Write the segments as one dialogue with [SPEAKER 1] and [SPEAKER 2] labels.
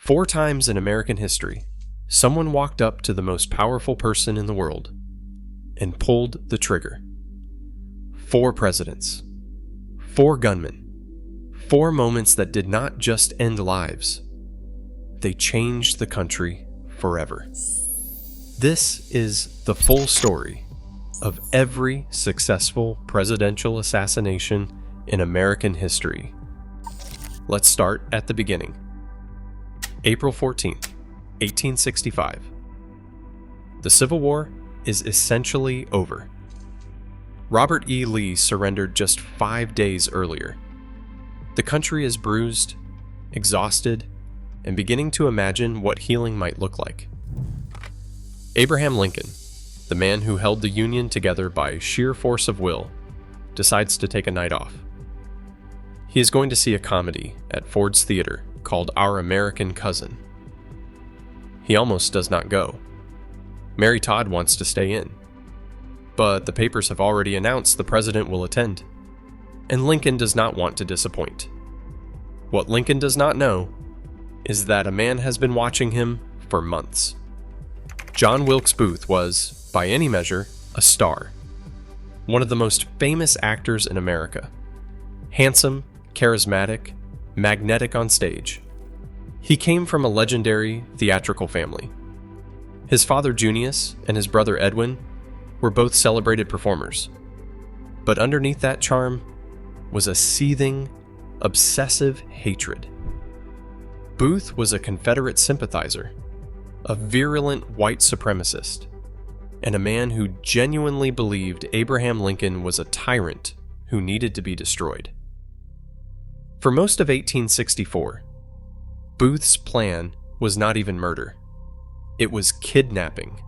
[SPEAKER 1] 4 times in American history, someone walked up to the most powerful person in the world and pulled the trigger. 4 presidents, 4 gunmen, 4 moments that did not just end lives. They changed the country forever. This is the full story of every successful presidential assassination in American history. Let's start at the beginning. April 14th, 1865. The Civil War is essentially over. Robert E. Lee surrendered just 5 days earlier. The country is bruised, exhausted, and beginning to imagine what healing might look like. Abraham Lincoln, the man who held the Union together by sheer force of will, decides to take a night off. He is going to see a comedy at Ford's Theater called Our American Cousin. He almost does not go. Mary Todd wants to stay in. But the papers have already announced the president will attend, and Lincoln does not want to disappoint. What Lincoln does not know is that a man has been watching him for months. John Wilkes Booth was, by any measure, a star. One of the most famous actors in America. Handsome, charismatic, magnetic on stage. He came from a legendary theatrical family. His father Junius and his brother Edwin were both celebrated performers. But underneath that charm was a seething, obsessive hatred. Booth was a Confederate sympathizer, a virulent white supremacist, and a man who genuinely believed Abraham Lincoln was a tyrant who needed to be destroyed. For most of 1864, Booth's plan was not even murder. It was kidnapping.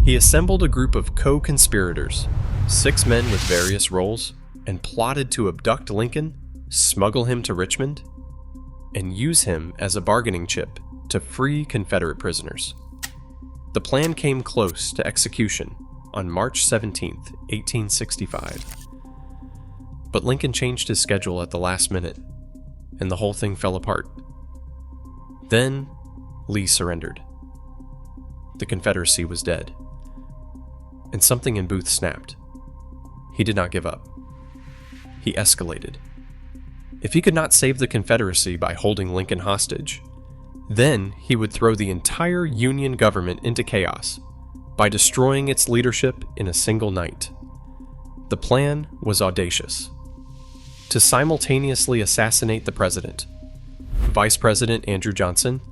[SPEAKER 1] He assembled a group of co-conspirators, 6 men with various roles, and plotted to abduct Lincoln, smuggle him to Richmond, and use him as a bargaining chip to free Confederate prisoners. The plan came close to execution on March 17, 1865. But Lincoln changed his schedule at the last minute, and the whole thing fell apart. Then, Lee surrendered. The Confederacy was dead. And something in Booth snapped. He did not give up. He escalated. If he could not save the Confederacy by holding Lincoln hostage, then he would throw the entire Union government into chaos by destroying its leadership in a single night. The plan was audacious. To simultaneously assassinate the president, Vice President Andrew Johnson,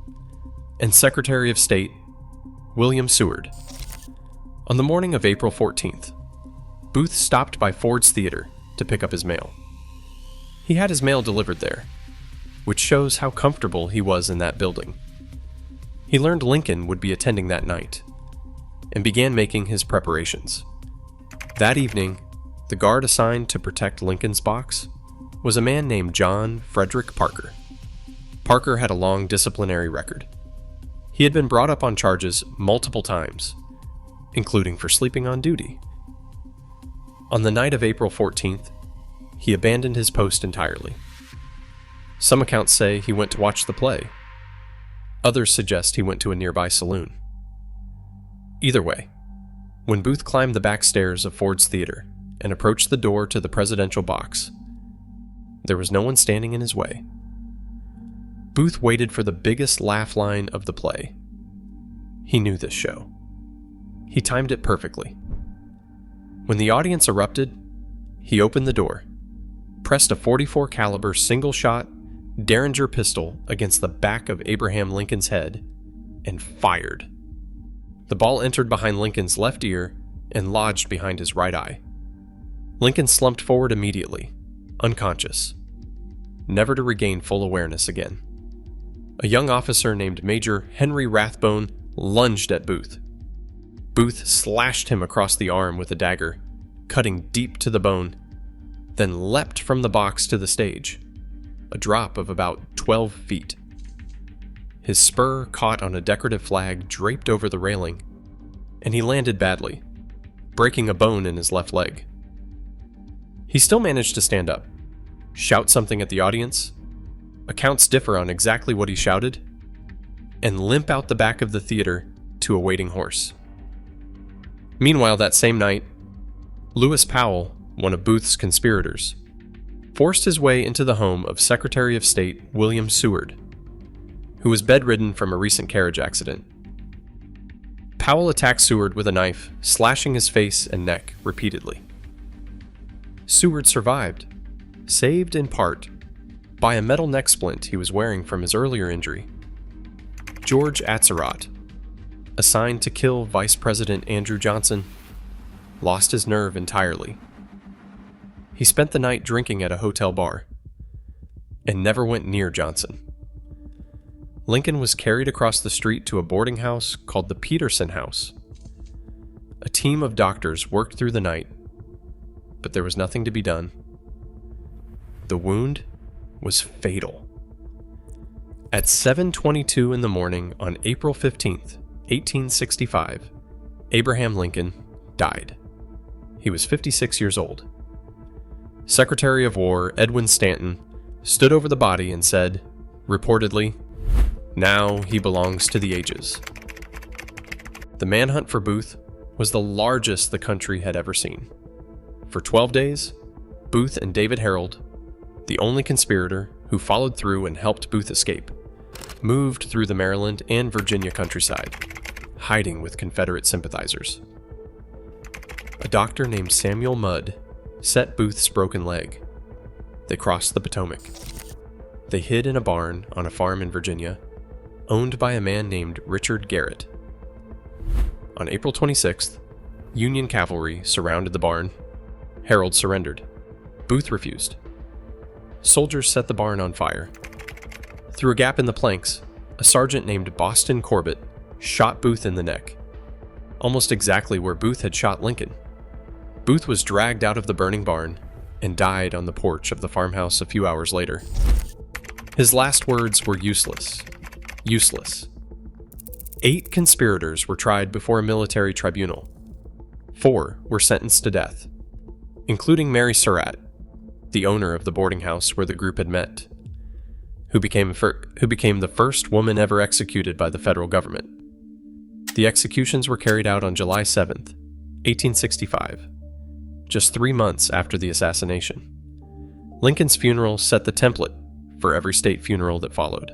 [SPEAKER 1] and Secretary of State William Seward. On the morning of April 14th, Booth stopped by Ford's Theater to pick up his mail. He had his mail delivered there, which shows how comfortable he was in that building. He learned Lincoln would be attending that night, and began making his preparations. That evening, the guard assigned to protect Lincoln's box was a man named John Frederick Parker. Parker had a long disciplinary record. He had been brought up on charges multiple times, including for sleeping on duty. On the night of April 14th, he abandoned his post entirely. Some accounts say he went to watch the play. Others suggest he went to a nearby saloon. Either way, when Booth climbed the back stairs of Ford's Theater and approached the door to the presidential box, there was no one standing in his way. Booth waited for the biggest laugh line of the play. He knew this show. He timed it perfectly. When the audience erupted, he opened the door, pressed a .44 caliber single-shot Derringer pistol against the back of Abraham Lincoln's head, and fired. The ball entered behind Lincoln's left ear and lodged behind his right eye. Lincoln slumped forward immediately, unconscious, never to regain full awareness again. A young officer named Major Henry Rathbone lunged at Booth. Booth slashed him across the arm with a dagger, cutting deep to the bone, then leapt from the box to the stage, a drop of about 12 feet. His spur caught on a decorative flag draped over the railing, and he landed badly, breaking a bone in his left leg. He still managed to stand up, shout something at the audience. Accounts differ on exactly what he shouted, and limp out the back of the theater to a waiting horse. Meanwhile, that same night, Lewis Powell, one of Booth's conspirators, forced his way into the home of Secretary of State William Seward, who was bedridden from a recent carriage accident. Powell attacked Seward with a knife, slashing his face and neck repeatedly. Seward survived, saved in part by a metal neck splint he was wearing from his earlier injury. George Atzerodt, assigned to kill Vice President Andrew Johnson, lost his nerve entirely. He spent the night drinking at a hotel bar and never went near Johnson. Lincoln was carried across the street to a boarding house called the Peterson House. A team of doctors worked through the night, but there was nothing to be done. The wound was fatal. At 7:22 in the morning on April 15th, 1865, Abraham Lincoln died. He was 56 years old. Secretary of War Edwin Stanton stood over the body and said, reportedly, "Now he belongs to the ages." The manhunt for Booth was the largest the country had ever seen. For 12 days, Booth and David Harold, the only conspirator who followed through and helped Booth escape, moved through the Maryland and Virginia countryside, hiding with Confederate sympathizers. A doctor named Samuel Mudd set Booth's broken leg. They crossed the Potomac. They hid in a barn on a farm in Virginia, owned by a man named Richard Garrett. On April 26th, Union cavalry surrounded the barn. Harold surrendered. Booth refused. Soldiers set the barn on fire. Through a gap in the planks, a sergeant named Boston Corbett shot Booth in the neck, almost exactly where Booth had shot Lincoln. Booth was dragged out of the burning barn and died on the porch of the farmhouse a few hours later. His last words were useless. Useless. 8 conspirators were tried before a military tribunal. 4 were sentenced to death, including Mary Surratt, the owner of the boarding house where the group had met, who became the first woman ever executed by the federal government. The executions were carried out on July 7th, 1865, just 3 months after the assassination. Lincoln's funeral set the template for every state funeral that followed.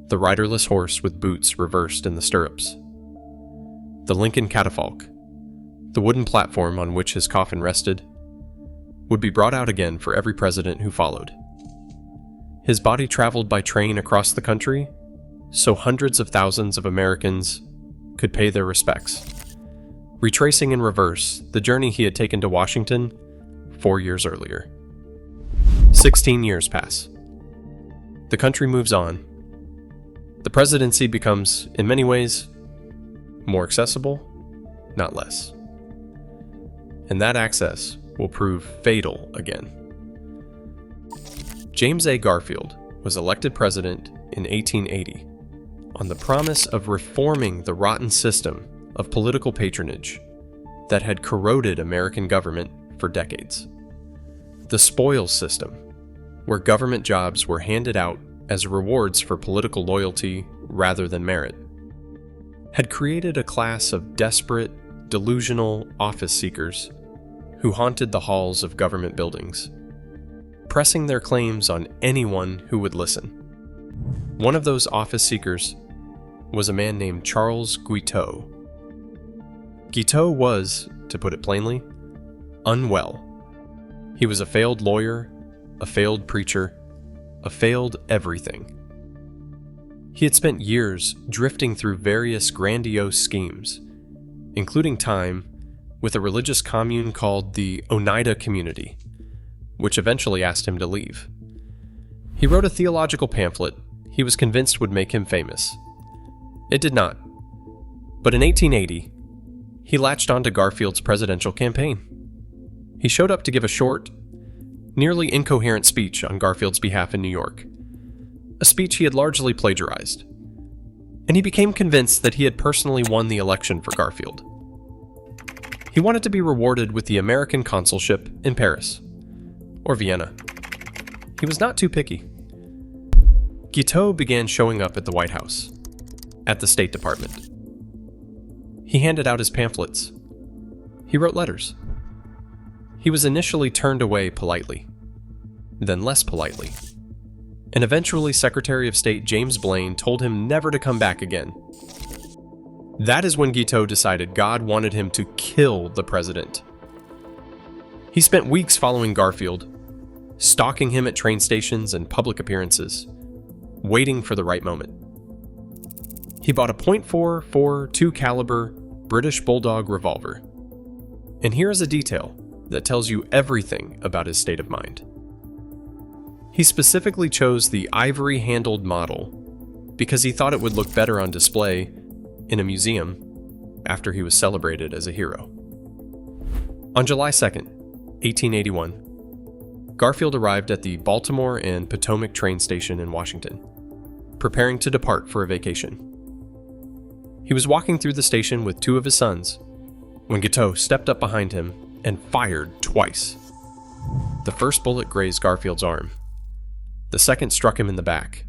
[SPEAKER 1] The riderless horse with boots reversed in the stirrups. The Lincoln catafalque, the wooden platform on which his coffin rested, would be brought out again for every president who followed. His body traveled by train across the country, so hundreds of thousands of Americans could pay their respects, retracing in reverse the journey he had taken to Washington 4 years earlier. 16 years pass. The country moves on. The presidency becomes, in many ways, more accessible, not less. And that access will prove fatal again. James A. Garfield was elected president in 1880 on the promise of reforming the rotten system of political patronage that had corroded American government for decades. The spoils system, where government jobs were handed out as rewards for political loyalty rather than merit, had created a class of desperate, delusional office seekers who haunted the halls of government buildings, pressing their claims on anyone who would listen. One of those office seekers was a man named Charles Guiteau. Guiteau was, to put it plainly, unwell. He was a failed lawyer, a failed preacher, a failed everything. He had spent years drifting through various grandiose schemes, including time with a religious commune called the Oneida Community, which eventually asked him to leave. He wrote a theological pamphlet he was convinced would make him famous. It did not. But in 1880, he latched onto Garfield's presidential campaign. He showed up to give a short, nearly incoherent speech on Garfield's behalf in New York, a speech he had largely plagiarized, and he became convinced that he had personally won the election for Garfield. He wanted to be rewarded with the American consulship in Paris, or Vienna. He was not too picky. Guiteau began showing up at the White House, at the State Department. He handed out his pamphlets. He wrote letters. He was initially turned away politely, then less politely, and eventually Secretary of State James Blaine told him never to come back again. That is when Guiteau decided God wanted him to kill the president. He spent weeks following Garfield, stalking him at train stations and public appearances, waiting for the right moment. He bought a .442 caliber British Bulldog revolver. And here is a detail that tells you everything about his state of mind. He specifically chose the ivory-handled model because he thought it would look better on display in a museum after he was celebrated as a hero. On July 2nd, 1881, Garfield arrived at the Baltimore and Potomac train station in Washington, preparing to depart for a vacation. He was walking through the station with two of his sons when Guiteau stepped up behind him and fired twice. The first bullet grazed Garfield's arm. The second struck him in the back,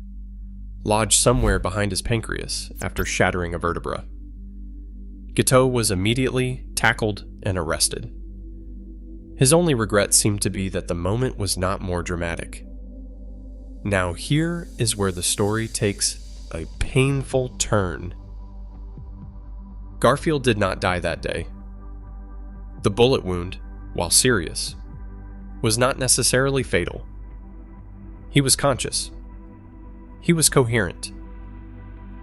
[SPEAKER 1] lodged somewhere behind his pancreas after shattering a vertebra. Guiteau was immediately tackled and arrested. His only regret seemed to be that the moment was not more dramatic. Now here is where the story takes a painful turn. Garfield did not die that day. The bullet wound, while serious, was not necessarily fatal. He was conscious. He was coherent.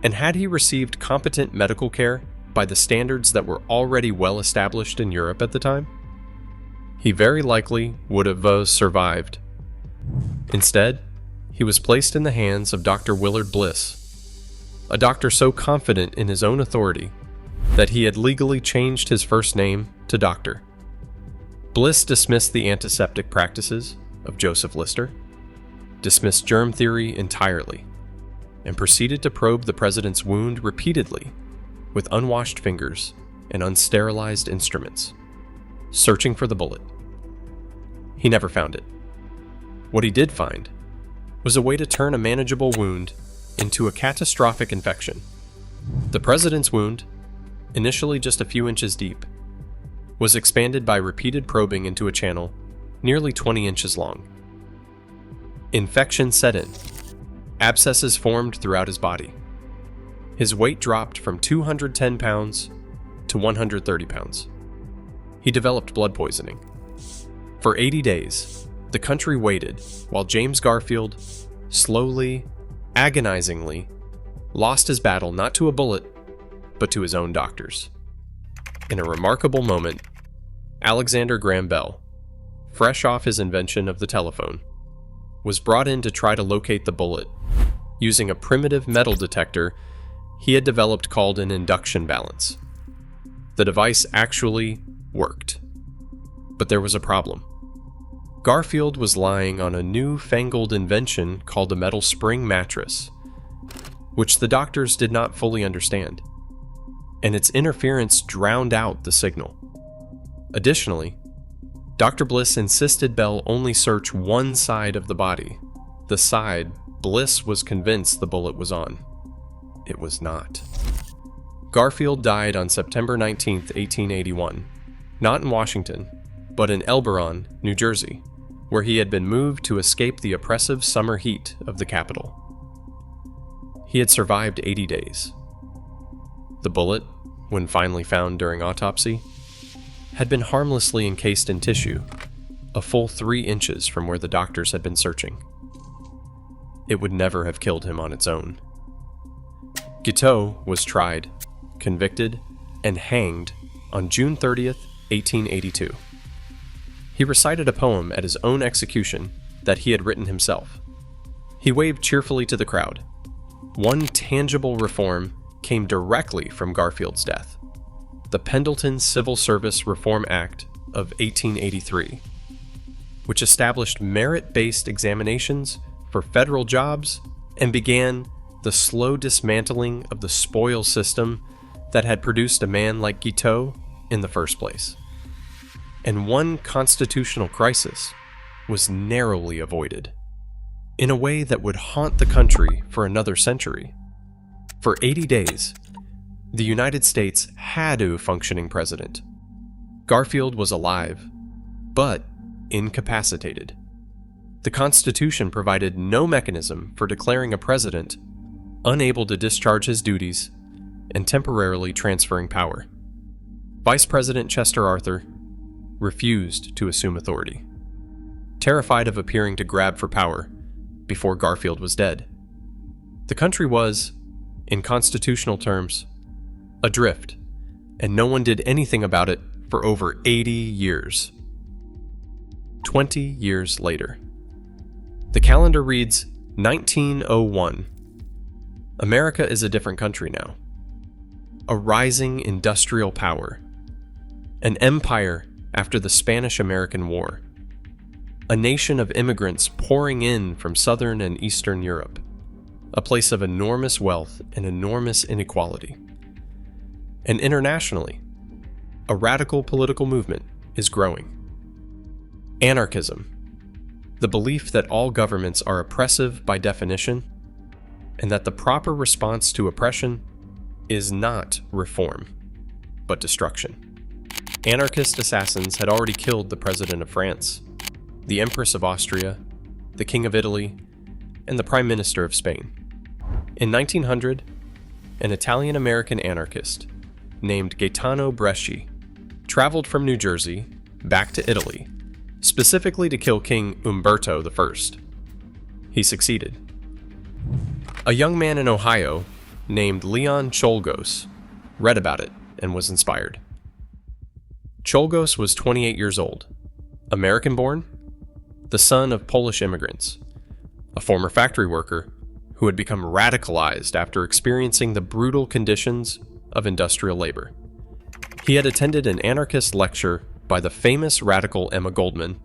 [SPEAKER 1] And had he received competent medical care by the standards that were already well established in Europe at the time, he very likely would have survived. Instead, he was placed in the hands of Dr. Willard Bliss, a doctor so confident in his own authority that he had legally changed his first name to Doctor. Bliss dismissed the antiseptic practices of Joseph Lister, dismissed germ theory entirely, and proceeded to probe the president's wound repeatedly with unwashed fingers and unsterilized instruments, searching for the bullet. He never found it. What he did find was a way to turn a manageable wound into a catastrophic infection. The president's wound, initially just a few inches deep, was expanded by repeated probing into a channel nearly 20 inches long. Infection set in. Abscesses formed throughout his body. His weight dropped from 210 pounds to 130 pounds. He developed blood poisoning. For 80 days, the country waited while James Garfield slowly, agonizingly, lost his battle not to a bullet, but to his own doctors. In a remarkable moment, Alexander Graham Bell, fresh off his invention of the telephone, was brought in to try to locate the bullet using a primitive metal detector he had developed called an induction balance. The device actually worked. But there was a problem. Garfield was lying on a new-fangled invention called a metal spring mattress, which the doctors did not fully understand, and its interference drowned out the signal. Additionally, Dr. Bliss insisted Bell only search one side of the body, the side Bliss was convinced the bullet was on. It was not. Garfield died on September 19, 1881, not in Washington, but in Elberon, New Jersey, where he had been moved to escape the oppressive summer heat of the capital. He had survived 80 days. The bullet, when finally found during autopsy, had been harmlessly encased in tissue, a full 3 inches from where the doctors had been searching. It would never have killed him on its own. Guiteau was tried, convicted, and hanged on June 30th, 1882. He recited a poem at his own execution that he had written himself. He waved cheerfully to the crowd. One tangible reform came directly from Garfield's death: the Pendleton Civil Service Reform Act of 1883, which established merit-based examinations for federal jobs and began the slow dismantling of the spoils system that had produced a man like Guiteau in the first place. And one constitutional crisis was narrowly avoided, in a way that would haunt the country for another century. For 80 days, the United States had a functioning president. Garfield was alive, but incapacitated. The Constitution provided no mechanism for declaring a president unable to discharge his duties and temporarily transferring power. Vice President Chester Arthur refused to assume authority, terrified of appearing to grab for power before Garfield was dead. The country was, in constitutional terms, adrift, and no one did anything about it for over 80 years. 20 years later. The calendar reads 1901. America is a different country now. A rising industrial power. An empire after the Spanish-American War. A nation of immigrants pouring in from Southern and Eastern Europe. A place of enormous wealth and enormous inequality. And internationally, a radical political movement is growing. Anarchism, the belief that all governments are oppressive by definition, and that the proper response to oppression is not reform, but destruction. Anarchist assassins had already killed the President of France, the Empress of Austria, the King of Italy, and the Prime Minister of Spain. In 1900, an Italian-American anarchist named Gaetano Bresci traveled from New Jersey back to Italy, specifically to kill King Umberto I. He succeeded. A young man in Ohio named Leon Czolgosz read about it and was inspired. Czolgosz was 28 years old, American-born, the son of Polish immigrants, a former factory worker who had become radicalized after experiencing the brutal conditions of industrial labor. He had attended an anarchist lecture by the famous radical Emma Goldman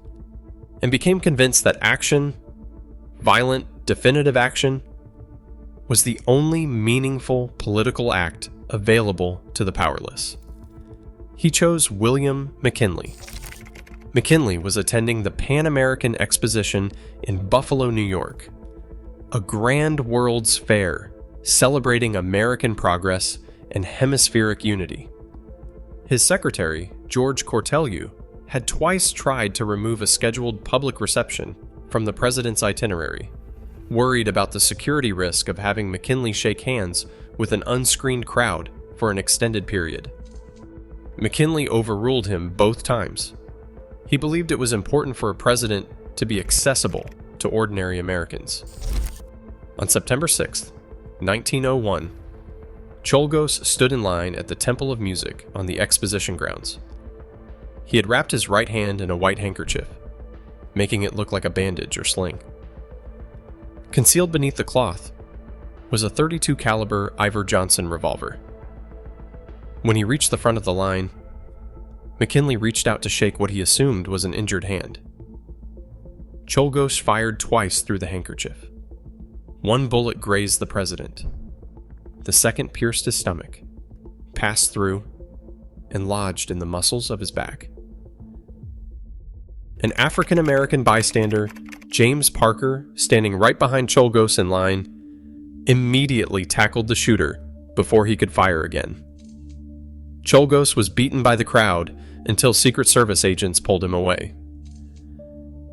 [SPEAKER 1] and became convinced that action, violent, definitive action, was the only meaningful political act available to the powerless. He chose William McKinley. McKinley was attending the Pan American Exposition in Buffalo, New York, a grand world's fair celebrating American progress and hemispheric unity. His secretary, George Cortelyou, had twice tried to remove a scheduled public reception from the president's itinerary, worried about the security risk of having McKinley shake hands with an unscreened crowd for an extended period. McKinley overruled him both times. He believed it was important for a president to be accessible to ordinary Americans. On September 6, 1901, Czolgosz stood in line at the Temple of Music on the Exposition grounds. He had wrapped his right hand in a white handkerchief, making it look like a bandage or sling. Concealed beneath the cloth was a .32 caliber Iver Johnson revolver. When he reached the front of the line, McKinley reached out to shake what he assumed was an injured hand. Czolgosz fired twice through the handkerchief. One bullet grazed the president. The second pierced his stomach, passed through, and lodged in the muscles of his back. An African-American bystander, James Parker, standing right behind Czolgosz in line, immediately tackled the shooter before he could fire again. Czolgosz was beaten by the crowd until Secret Service agents pulled him away.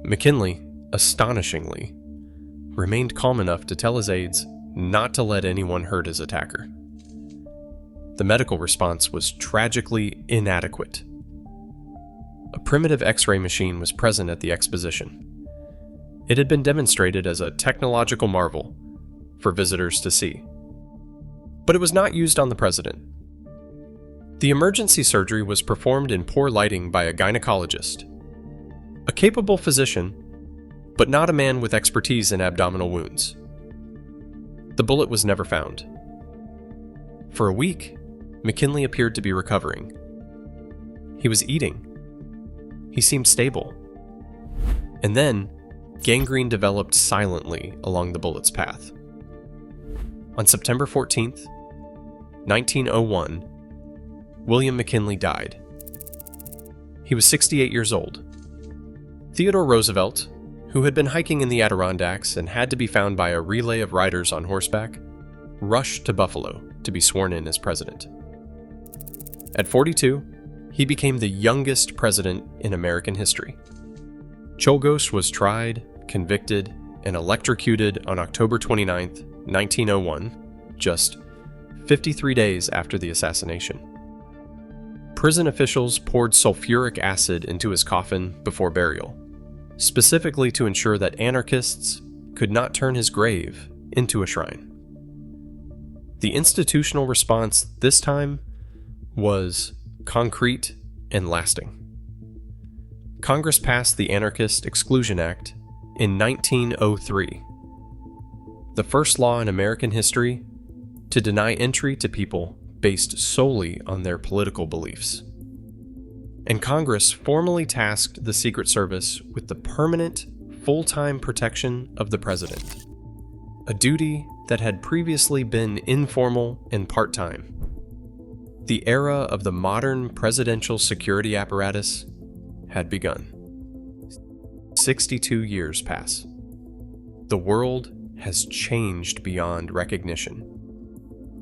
[SPEAKER 1] McKinley, astonishingly, remained calm enough to tell his aides not to let anyone hurt his attacker. The medical response was tragically inadequate. A primitive X-ray machine was present at the exposition. It had been demonstrated as a technological marvel for visitors to see. But it was not used on the president. The emergency surgery was performed in poor lighting by a gynecologist, a capable physician, but not a man with expertise in abdominal wounds. The bullet was never found. For a week, McKinley appeared to be recovering. He was eating. He seemed stable. And then, gangrene developed silently along the bullet's path. On September 14th, 1901, William McKinley died. He was 68 years old. Theodore Roosevelt, who had been hiking in the Adirondacks and had to be found by a relay of riders on horseback, rushed to Buffalo to be sworn in as president. At 42, he became the youngest president in American history. Czolgosz was tried, convicted, and electrocuted on October 29, 1901, just 53 days after the assassination. Prison officials poured sulfuric acid into his coffin before burial, specifically to ensure that anarchists could not turn his grave into a shrine. The institutional response this time was concrete and lasting. Congress passed the Anarchist Exclusion Act in 1903, the first law in American history to deny entry to people based solely on their political beliefs. And Congress formally tasked the Secret Service with the permanent, full-time protection of the president, a duty that had previously been informal and part-time. The era of the modern presidential security apparatus had begun. 62 years pass. The world has changed beyond recognition.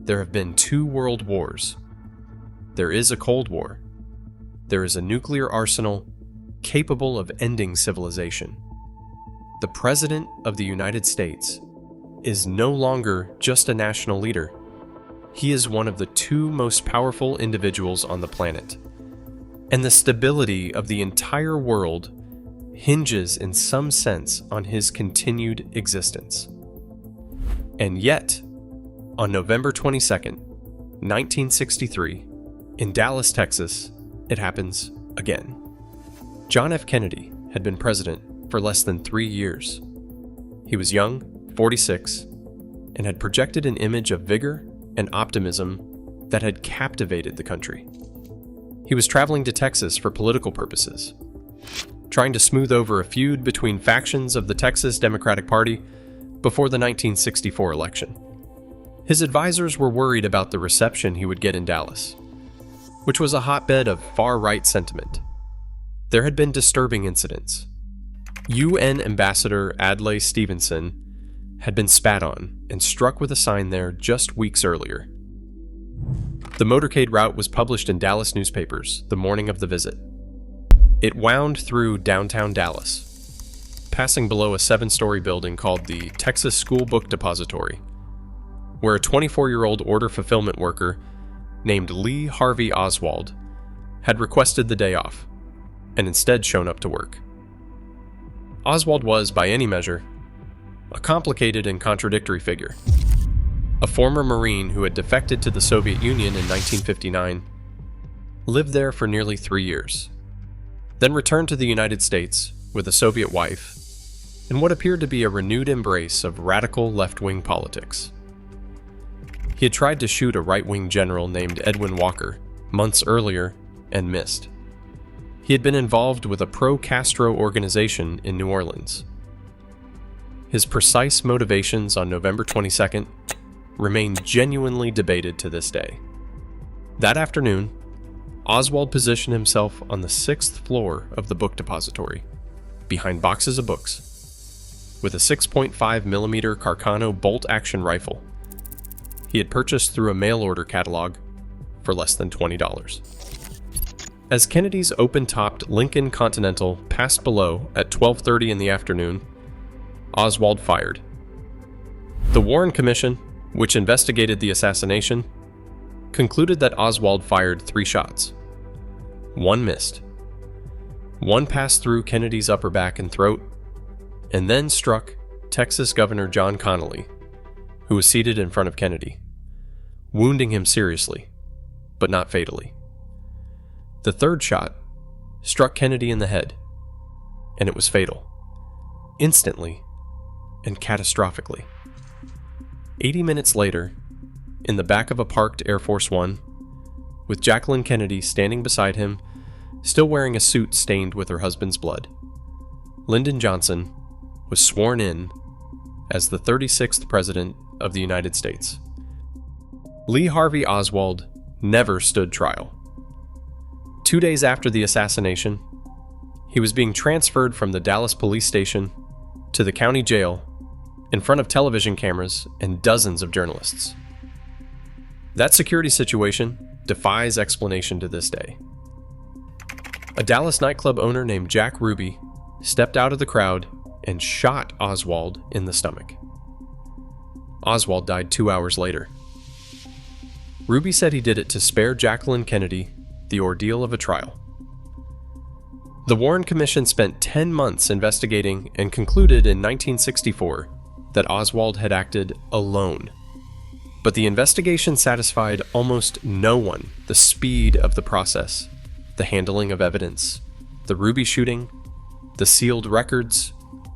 [SPEAKER 1] There have been 2 world wars. There is a Cold War. There is a nuclear arsenal capable of ending civilization. The President of the United States is no longer just a national leader. He is one of the 2 most powerful individuals on the planet. And the stability of the entire world hinges in some sense on his continued existence. And yet, on November 22nd, 1963, in Dallas, Texas, it happens again. John F. Kennedy had been president for less than 3 years. He was young, 46, and had projected an image of vigor and optimism that had captivated the country. He was traveling to Texas for political purposes, trying to smooth over a feud between factions of the Texas Democratic Party before the 1964 election. His advisors were worried about the reception he would get in Dallas, which was a hotbed of far-right sentiment. There had been disturbing incidents. UN Ambassador Adlai Stevenson had been spat on and struck with a sign there just weeks earlier. The motorcade route was published in Dallas newspapers the morning of the visit. It wound through downtown Dallas, passing below a 7-story building called the Texas School Book Depository, where a 24-year-old order fulfillment worker named Lee Harvey Oswald had requested the day off and instead shown up to work. Oswald was, by any measure, a complicated and contradictory figure. A former Marine who had defected to the Soviet Union in 1959, lived there for nearly 3 years, then returned to the United States with a Soviet wife in what appeared to be a renewed embrace of radical left-wing politics. He had tried to shoot a right-wing general named Edwin Walker months earlier and missed. He had been involved with a pro-Castro organization in New Orleans. His precise motivations on November 22nd remain genuinely debated to this day. That afternoon, Oswald positioned himself on the 6th floor of the book depository, behind boxes of books, with a 6.5mm Carcano bolt-action rifle he had purchased through a mail-order catalog for less than $20. As Kennedy's open-topped Lincoln Continental passed below at 12:30 in the afternoon, Oswald fired. The Warren Commission, which investigated the assassination, concluded that Oswald fired 3 shots. 1 missed. 1 passed through Kennedy's upper back and throat, and then struck Texas Governor John Connally, who was seated in front of Kennedy, wounding him seriously, but not fatally. The 3rd shot struck Kennedy in the head, and it was fatal, instantly and catastrophically. 80 minutes later, in the back of a parked Air Force One, with Jacqueline Kennedy standing beside him, still wearing a suit stained with her husband's blood, Lyndon Johnson was sworn in as the 36th President of the United States. Lee Harvey Oswald never stood trial. 2 days after the assassination, he was being transferred from the Dallas police station to the county jail in front of television cameras and dozens of journalists. That security situation defies explanation to this day. A Dallas nightclub owner named Jack Ruby stepped out of the crowd and shot Oswald in the stomach. Oswald died 2 hours later. Ruby said he did it to spare Jacqueline Kennedy the ordeal of a trial. The Warren Commission spent 10 months investigating and concluded in 1964 that Oswald had acted alone. But the investigation satisfied almost no one. The speed of the process, the handling of evidence, the Ruby shooting, the sealed records,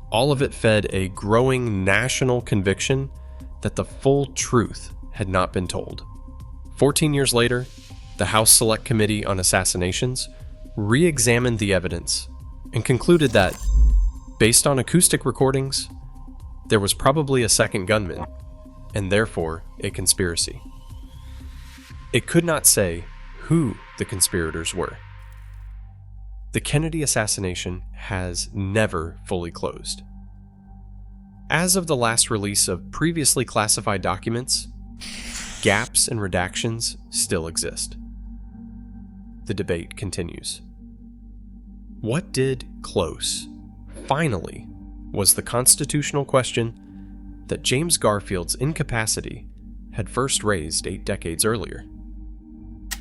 [SPEAKER 1] all of it fed a growing national conviction that the full truth had not been told. 14 years later, the House Select Committee on Assassinations re-examined the evidence and concluded that, based on acoustic recordings, there was probably a second gunman, and therefore a conspiracy. It could not say who the conspirators were. The Kennedy assassination has never fully closed. As of the last release of previously classified documents, gaps and redactions still exist. The debate continues. What did close, finally, was the constitutional question that James Garfield's incapacity had first raised 8 decades earlier.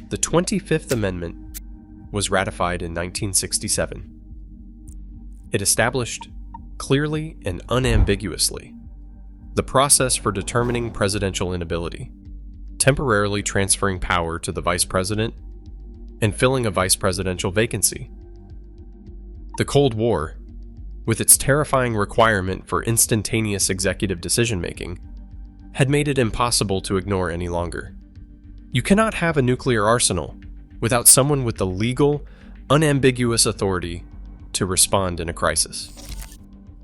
[SPEAKER 1] The 25th Amendment was ratified in 1967. It established, clearly and unambiguously, the process for determining presidential inability, temporarily transferring power to the vice president, and filling a vice presidential vacancy. The Cold War, with its terrifying requirement for instantaneous executive decision-making, had made it impossible to ignore any longer. You cannot have a nuclear arsenal without someone with the legal, unambiguous authority to respond in a crisis.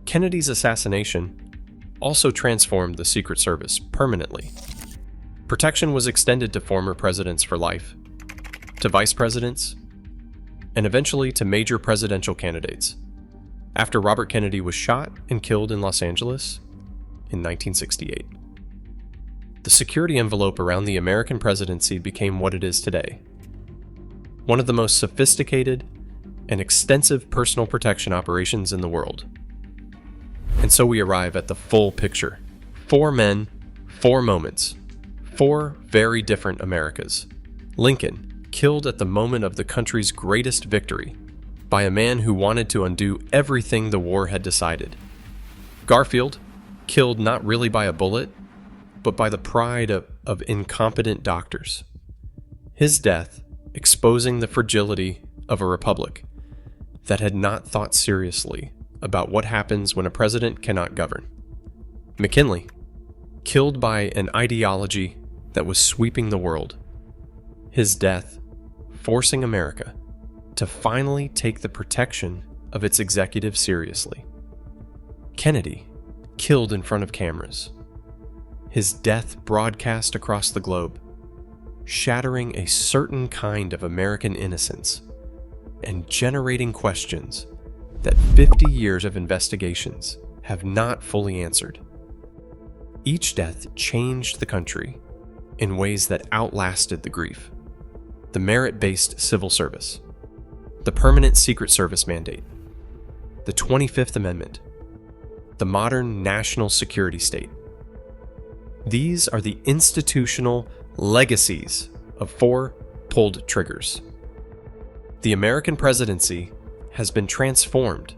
[SPEAKER 1] Kennedy's assassination also transformed the Secret Service permanently. Protection was extended to former presidents for life, to vice presidents, and eventually to major presidential candidates, after Robert Kennedy was shot and killed in Los Angeles in 1968. The security envelope around the American presidency became what it is today, one of the most sophisticated and extensive personal protection operations in the world. And so we arrive at the full picture. 4 men, 4 moments, 4 very different Americas. Lincoln, killed at the moment of the country's greatest victory by a man who wanted to undo everything the war had decided. Garfield, killed not really by a bullet, but by the pride of incompetent doctors. His death exposing the fragility of a republic that had not thought seriously about what happens when a president cannot govern. McKinley, killed by an ideology that was sweeping the world. His death forcing America to finally take the protection of its executive seriously. Kennedy, killed in front of cameras. His death broadcast across the globe, shattering a certain kind of American innocence and generating questions that 50 years of investigations have not fully answered. Each death changed the country in ways that outlasted the grief. The merit-based civil service, the permanent Secret Service mandate, the 25th Amendment, the modern national security state. These are the institutional legacies of 4 pulled triggers. The American presidency has been transformed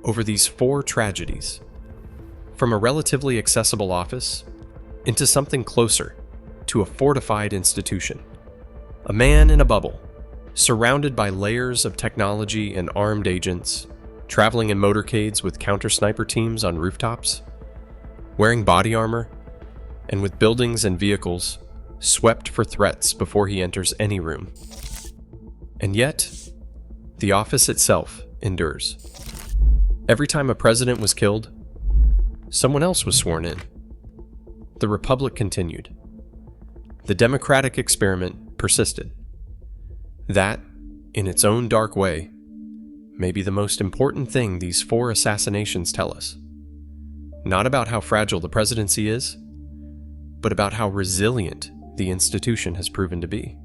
[SPEAKER 1] over these 4 tragedies, from a relatively accessible office into something closer to a fortified institution. A man in a bubble, surrounded by layers of technology and armed agents, traveling in motorcades with counter-sniper teams on rooftops, wearing body armor, and with buildings and vehicles swept for threats before he enters any room. And yet, the office itself endures. Every time a president was killed, someone else was sworn in. The Republic continued. The democratic experiment persisted. That, in its own dark way, may be the most important thing these 4 assassinations tell us. not about how fragile the presidency is, but about how resilient the institution has proven to be.